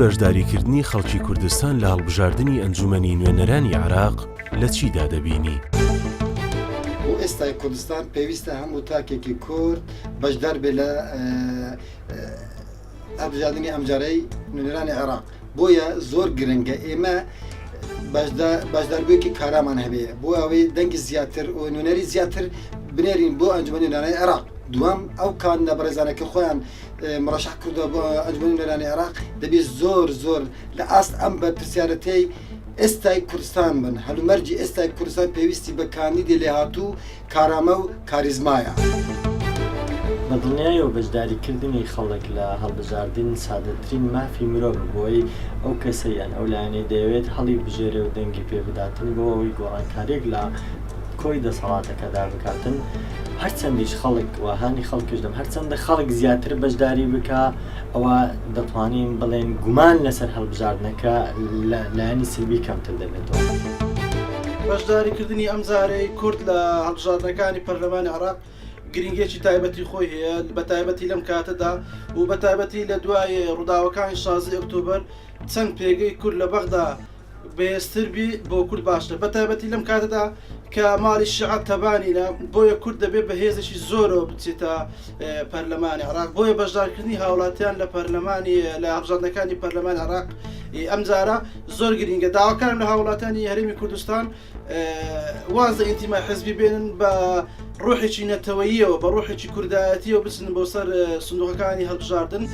بەشداریکردنی خەڵکی کوردستان لە هەڵبژاردننی ئەنجومەنی نوێنەرانی عێراق لە چیدا دەبینی؟ بۆ ئێستای کوردستان پێویستە هەموو تاکێکی کورد بەشدار بێ لە هەڵبژاردننی ئەمجارەی نوێنەرانی عێراق. بۆیە زۆر گرنگە ئێمە باشداربوویەکی کارامان هەبێ بۆ ئەوەی دەنگی زیاتر و نوێنەری زیاتر بنێرین بۆ ئەنجومەنی نوێنەرانی عێراق. دوام ئەو کاندە بەڕێزانەکە خۆیان مڕەشەح کردووە بۆ ئەنجومەنی نوێنەرانی عێراق دەبێت زۆر لە ئاست ئەم بەرپرسیارەتەی ئێستای کوردستان بن. هەلومەرجی ئێستای کوردستان پێویستی بە کاندیدی لێهاتوو کارامە و کاریزمایە. بەدڵنیایی و بەشداریکردنی خەڵک لە هەڵبژاردن سادەترین مافی مرۆڤ بۆی ئەو کەسەیان ئەو لایەنەی دەیەوێت هەڵی بژێرە و دەنگی پێ بداتن بۆ ئەوەی گۆڕانکاریێک لە کۆی دەسەڵاتەکەدا بکاتن. هەرچەندیش خەڵک وهانی خەڵکیش دەم هەرچەندە خەڵک زیاتر بەشداری بکە ئەوە دەتوانین بڵێن گومان لەسەر هەڵبژاردنەکە لایەنی سلبی کەمتر دەبێتەوە. بەشداریکردنی ئەمجارەی کورد لە هەڵبژاردنەکانی پەرلەمانی عێراق گرنگێکی تایبەتی خۆی هەیە بە تایبەتی لەم کاتەدا و بە تایبەتی لە دوای ڕووداوەکانی 16 ئۆکتۆبەر چەند پێگەی کورد لە بەغدا بەهێزتربی بۆ کورد باشتر بە تایبەتی لەم کاتەدا کە ماڵی شیعەت تەبانینە بۆیە کورد دەبێت بە هێزێکی زۆرەوە بچێتە پەرلەمانی عێراق. بۆیە بەشدارکردنی هاوڵاتیان لە پەرلەمانی لە هەڵبژاردنەکانی پەرلەمانی عێراق ئەمجارە زۆر گرنگە. داواکارم لە هاوڵاتیانی هەرێمی کوردستان واز لە ئینتیمای حزبی بێنن بە ڕوحێکی نەتەوەییەوە بە ڕوحێکی کوردایەتیەوە بچن بۆ سەر سندوقەکانی هەڵبژاردن.